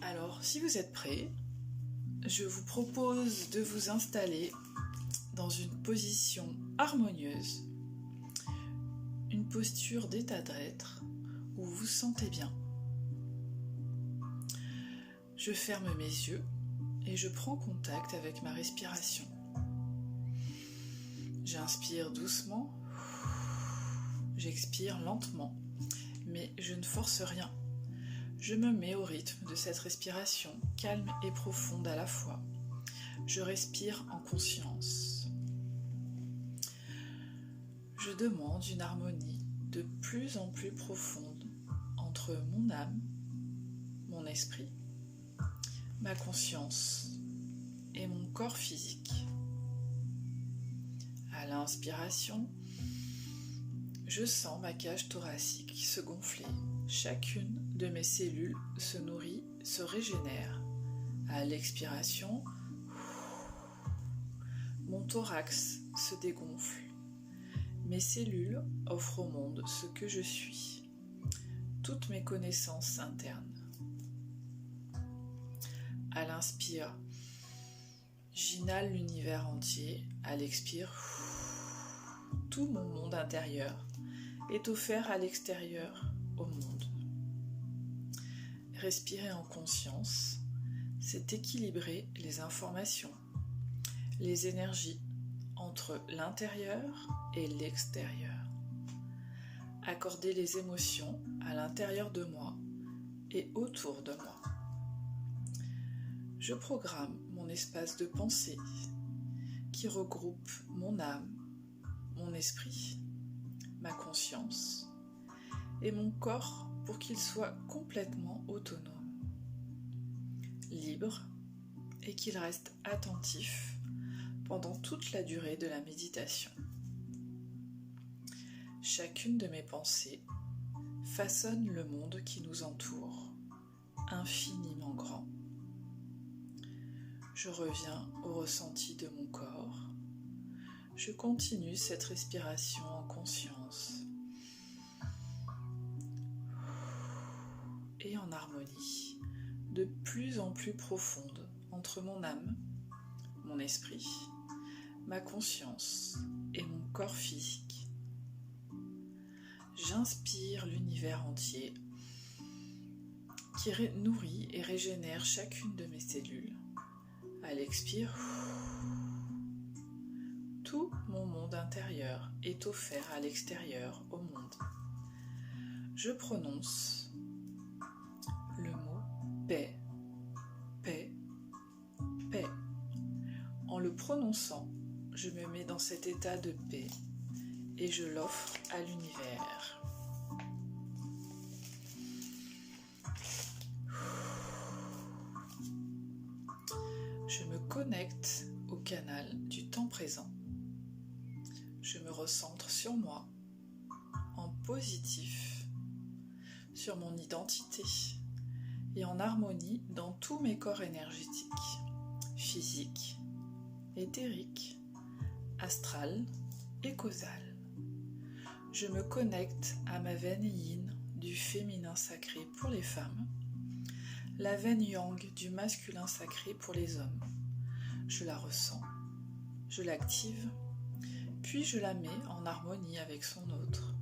Alors, si vous êtes prêts, je vous propose de vous installer dans une position harmonieuse, une posture d'état d'être où vous vous sentez bien. Je ferme mes yeux et je prends contact avec ma respiration. J'inspire doucement, j'expire lentement, mais je ne force rien. Je me mets au rythme de cette respiration, calme et profonde à la fois. Je respire en conscience. Je demande une harmonie de plus en plus profonde entre mon âme, mon esprit, ma conscience et mon corps physique. À l'inspiration, je sens ma cage thoracique se gonfler. Chacune de mes cellules se nourrit, se régénère. À l'expiration, mon thorax se dégonfle. Mes cellules offrent au monde ce que je suis, toutes mes connaissances internes. À l'inspire, j'inhale l'univers entier. À l'expire, tout mon monde intérieur est offert à l'extérieur, au monde. Respirer en conscience, c'est équilibrer les informations, les énergies entre l'intérieur et l'extérieur. Accorder les émotions à l'intérieur de moi et autour de moi. Je programme mon espace de pensée qui regroupe mon âme, mon esprit, ma conscience et mon corps pour qu'il soit complètement autonome, libre et qu'il reste attentif pendant toute la durée de la méditation. Chacune de mes pensées façonne le monde qui nous entoure, infiniment grand. Je reviens au ressenti de mon corps. Je continue cette respiration en conscience et en harmonie de plus en plus profonde entre mon âme, mon esprit, ma conscience et mon corps physique. J'inspire l'univers entier qui nourrit et régénère chacune de mes cellules. À l'expire, tout mon monde intérieur est offert à l'extérieur, au monde. Je prononce le mot paix, paix, paix. En le prononçant, je me mets dans cet état de paix et je l'offre à l'univers. Je me connecte au canal du temps présent. Je me recentre sur moi, en positif, sur mon identité et en harmonie dans tous mes corps énergétiques, physiques, éthériques, astral et causal. Je me connecte à ma veine yin du féminin sacré pour les femmes, la veine yang du masculin sacré pour les hommes. Je la ressens, je l'active, puis je la mets en harmonie avec son autre,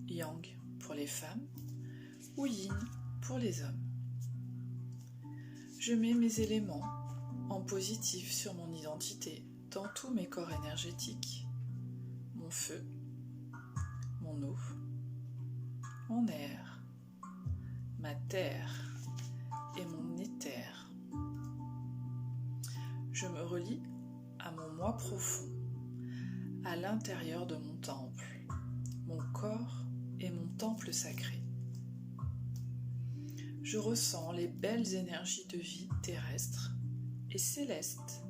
yang pour les femmes ou yin pour les hommes. Je mets mes éléments en positif sur mon identité dans tous mes corps énergétiques, mon feu, mon eau, mon air, ma terre et mon éther. Je me relie à mon moi profond, à l'intérieur de mon temple, mon corps et mon temple sacré. Je ressens les belles énergies de vie terrestres et célestes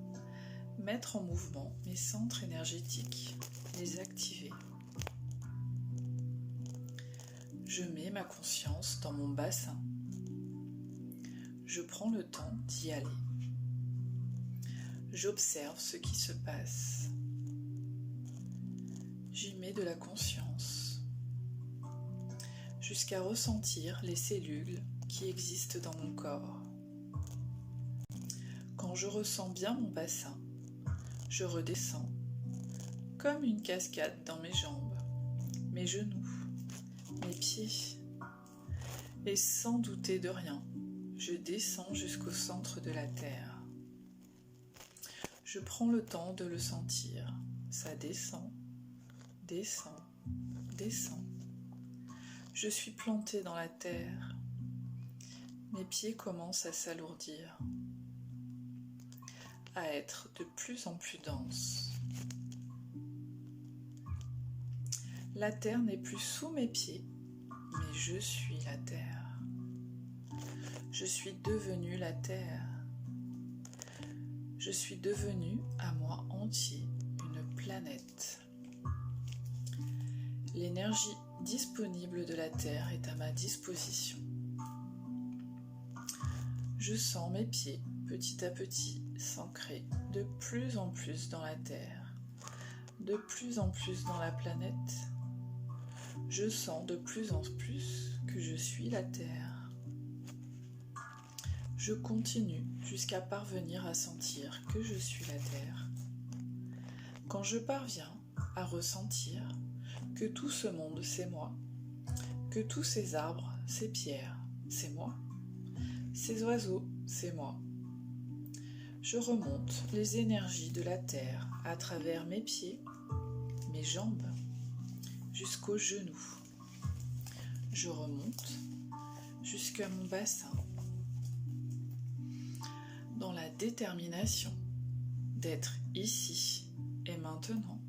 mettre en mouvement mes centres énergétiques, les activer. Je mets ma conscience dans mon bassin. Je prends le temps d'y aller. J'observe ce qui se passe. J'y mets de la conscience jusqu'à ressentir les cellules qui existent dans mon corps. Quand je ressens bien mon bassin, je redescends comme une cascade dans mes jambes, mes genoux, mes pieds. Et sans douter de rien, je descends jusqu'au centre de la terre. Je prends le temps de le sentir. Ça descend, descend, descend. Je suis plantée dans la terre. Mes pieds commencent à s'alourdir, à être de plus en plus denses. La terre n'est plus sous mes pieds, mais je suis la terre. Je suis devenue la terre. Je suis devenue à moi entier une planète. L'énergie disponible de la terre est à ma disposition. Je sens mes pieds petit à petit s'ancrer de plus en plus dans la terre, de plus en plus dans la planète. Je sens de plus en plus que je suis la terre. Je continue jusqu'à parvenir à sentir que je suis la terre. Quand je parviens à ressentir que tout ce monde c'est moi, que tous ces arbres, ces pierres, c'est moi, ces oiseaux, c'est moi, je remonte les énergies de la terre à travers mes pieds, mes jambes, jusqu'aux genoux. Je remonte jusqu'à mon bassin, dans la détermination d'être ici et maintenant,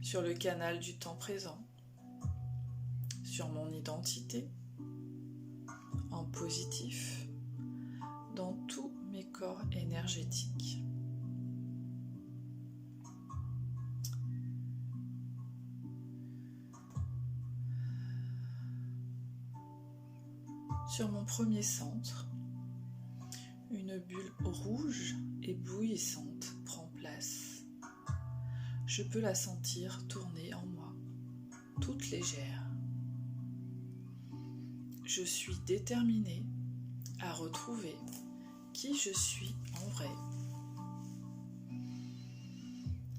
sur le canal du temps présent, sur mon identité, en positif, dans tous mes corps énergétiques. Sur mon premier centre, une bulle rouge éblouissante prend place. Je peux la sentir tourner en moi, toute légère. Je suis déterminée à retrouver qui je suis en vrai.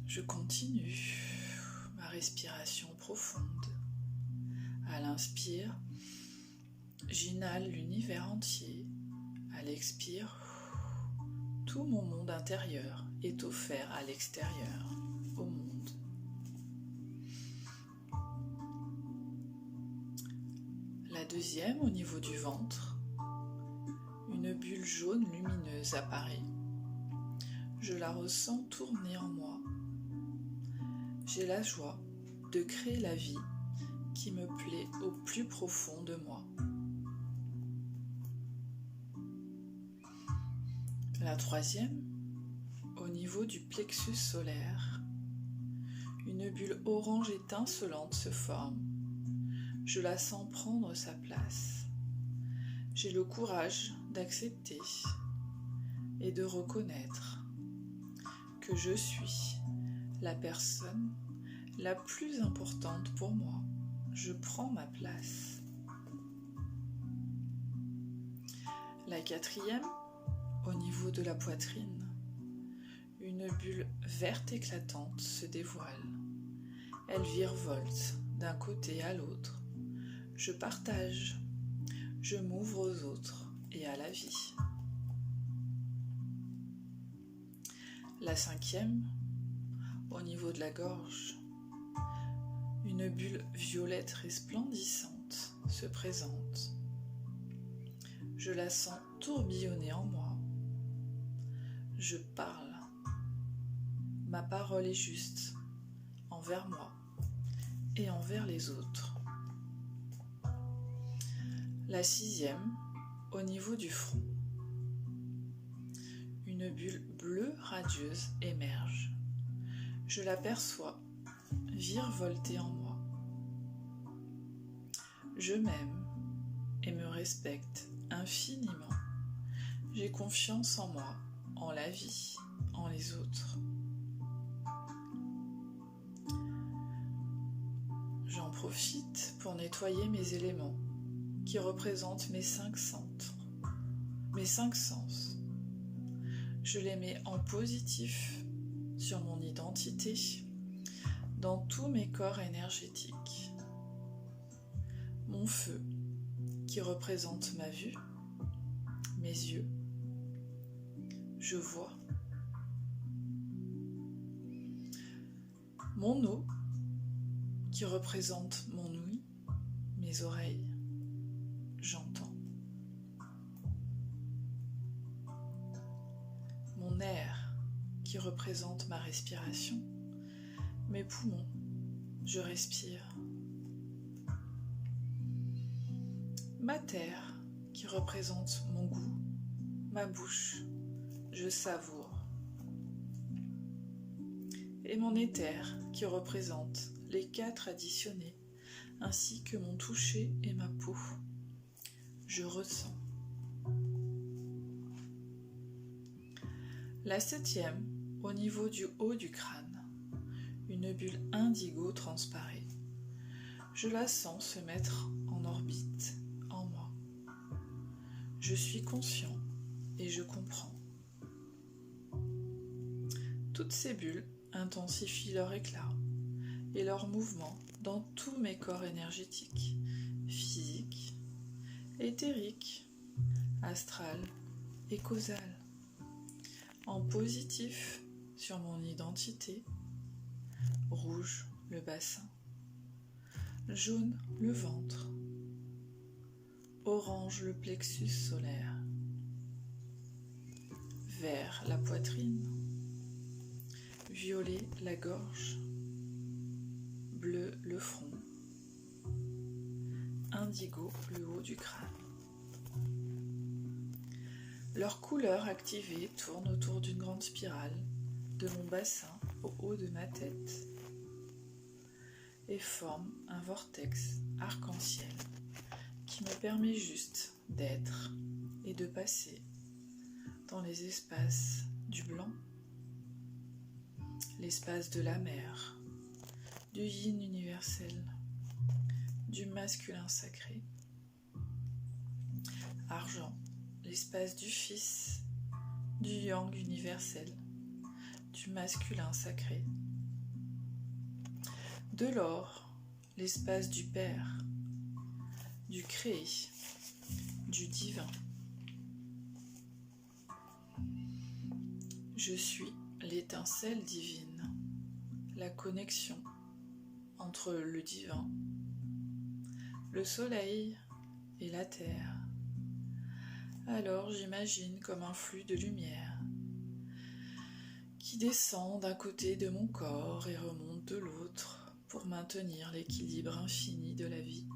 Je continue ma respiration profonde. À l'inspire, j'inhale l'univers entier. À l'expire, tout mon monde intérieur est offert à l'extérieur, au monde. La deuxième, au niveau du ventre, une bulle jaune lumineuse apparaît. Je la ressens tourner en moi. J'ai la joie de créer la vie qui me plaît au plus profond de moi. La troisième, au niveau du plexus solaire, une bulle orange étincelante se forme. Je la sens prendre sa place. J'ai le courage d'accepter et de reconnaître que je suis la personne la plus importante pour moi. Je prends ma place. La quatrième, au niveau de la poitrine, une bulle verte éclatante se dévoile. Elle virevolte d'un côté à l'autre. Je partage, je m'ouvre aux autres et à la vie. La cinquième, au niveau de la gorge, une bulle violette resplendissante se présente. Je la sens tourbillonner en moi. Je parle. Ma parole est juste envers moi et envers les autres. La sixième, au niveau du front. Une bulle bleue radieuse émerge. Je l'aperçois virevolter en moi. Je m'aime et me respecte infiniment. J'ai confiance en moi, en la vie, en les autres. J'en profite pour nettoyer mes éléments, qui représente mes 5 centres, mes 5 sens. Je les mets en positif sur mon identité, dans tous mes corps énergétiques. Mon feu, qui représente ma vue, mes yeux, je vois. Mon eau, qui représente mon ouïe, mes oreilles, j'entends. Mon air, qui représente ma respiration, mes poumons, je respire. Ma terre, qui représente mon goût, ma bouche, je savoure. Et mon éther, qui représente les 4 additionnés, ainsi que mon toucher et ma peau, je ressens. La 7e, au niveau du haut du crâne, une bulle indigo transparaît. Je la sens se mettre en orbite en moi. Je suis conscient et je comprends. Toutes ces bulles intensifient leur éclat et leur mouvement dans tous mes corps énergétiques, physiques, éthériques, astral et causal, en positif sur mon identité, rouge le bassin, jaune le ventre, orange le plexus solaire, vert la poitrine, violet la gorge, bleu le front, indigo le haut du crâne. Leurs couleurs activées tournent autour d'une grande spirale de mon bassin au haut de ma tête et forment un vortex arc-en-ciel qui me permet juste d'être et de passer dans les espaces du blanc, l'espace de la mer, du yin universel, du masculin sacré, argent, l'espace du fils, du yang universel, du masculin sacré, de l'or, l'espace du père, du créé, du divin. Je suis l'étincelle divine, la connexion entre le divin, le soleil et la terre. Alors j'imagine comme un flux de lumière qui descend d'un côté de mon corps et remonte de l'autre pour maintenir l'équilibre infini de la vie.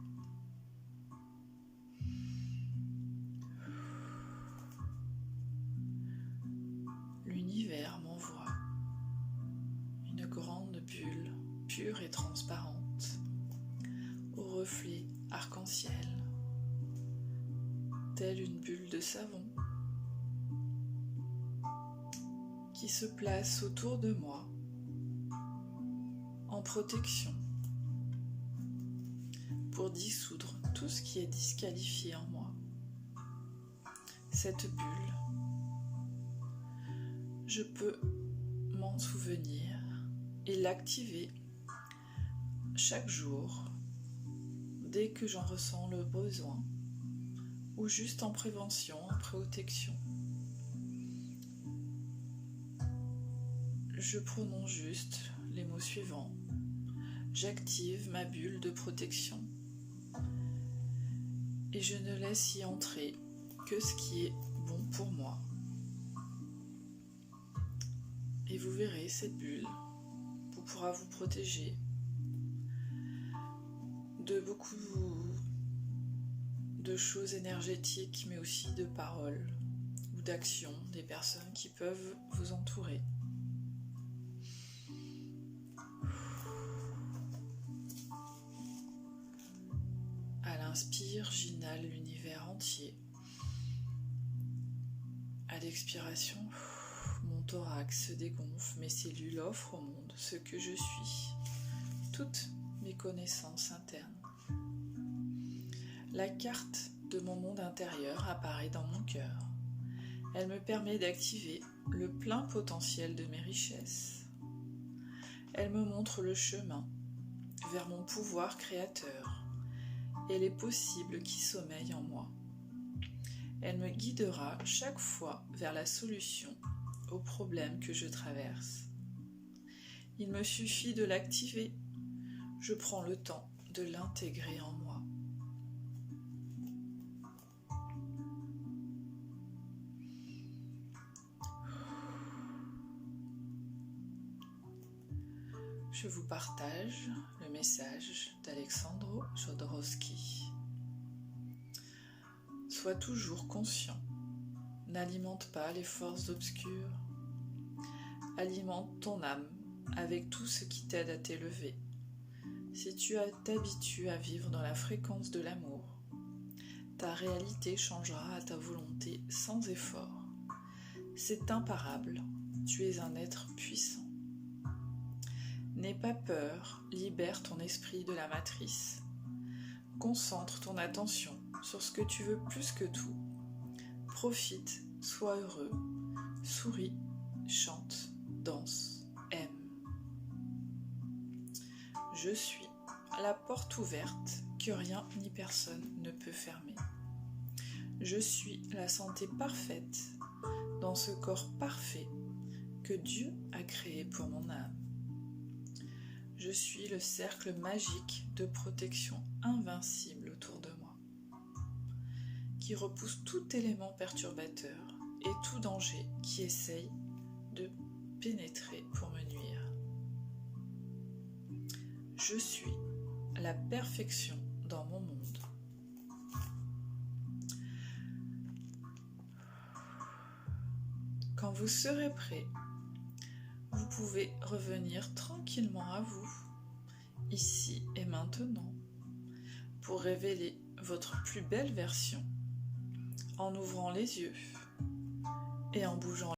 L'univers m'envoie une grande bulle pure et transparente au reflet arc-en-ciel, telle une bulle de savon qui se place autour de moi en protection pour dissoudre tout ce qui est disqualifié en moi. Cette bulle, je peux m'en souvenir et l'activer chaque jour dès que j'en ressens le besoin ou juste en prévention, en protection. Je prononce juste les mots suivants. J'active ma bulle de protection et je ne laisse y entrer que ce qui est bon pour moi. Et vous verrez, cette bulle pourra vous protéger de beaucoup de choses énergétiques, mais aussi de paroles ou d'actions des personnes qui peuvent vous entourer. À l'inspire, j'inhale l'univers entier. À l'expiration, mon thorax se dégonfle, mes cellules offrent au monde ce que je suis, toutes mes connaissances internes. La carte de mon monde intérieur apparaît dans mon cœur. Elle me permet d'activer le plein potentiel de mes richesses. Elle me montre le chemin vers mon pouvoir créateur et les possibles qui sommeillent en moi. Elle me guidera chaque fois vers la solution aux problèmes que je traverse. Il me suffit de l'activer. Je prends le temps de l'intégrer en moi. Je vous partage le message d'Alexandro Jodorowsky. Sois toujours conscient. N'alimente pas les forces obscures. Alimente ton âme avec tout ce qui t'aide à t'élever. Si tu t'habitues à vivre dans la fréquence de l'amour, ta réalité changera à ta volonté sans effort. C'est imparable. Tu es un être puissant. N'aie pas peur, libère ton esprit de la matrice. Concentre ton attention sur ce que tu veux plus que tout. Profite, sois heureux, souris, chante, danse, aime. Je suis la porte ouverte que rien ni personne ne peut fermer. Je suis la santé parfaite dans ce corps parfait que Dieu a créé pour mon âme. Je suis le cercle magique de protection invincible autour de moi, qui repousse tout élément perturbateur et tout danger qui essaye de pénétrer pour me nuire. Je suis la perfection dans mon monde. Quand vous serez prêt, vous pouvez revenir tranquillement à vous, ici et maintenant, pour révéler votre plus belle version, en ouvrant les yeux et en bougeant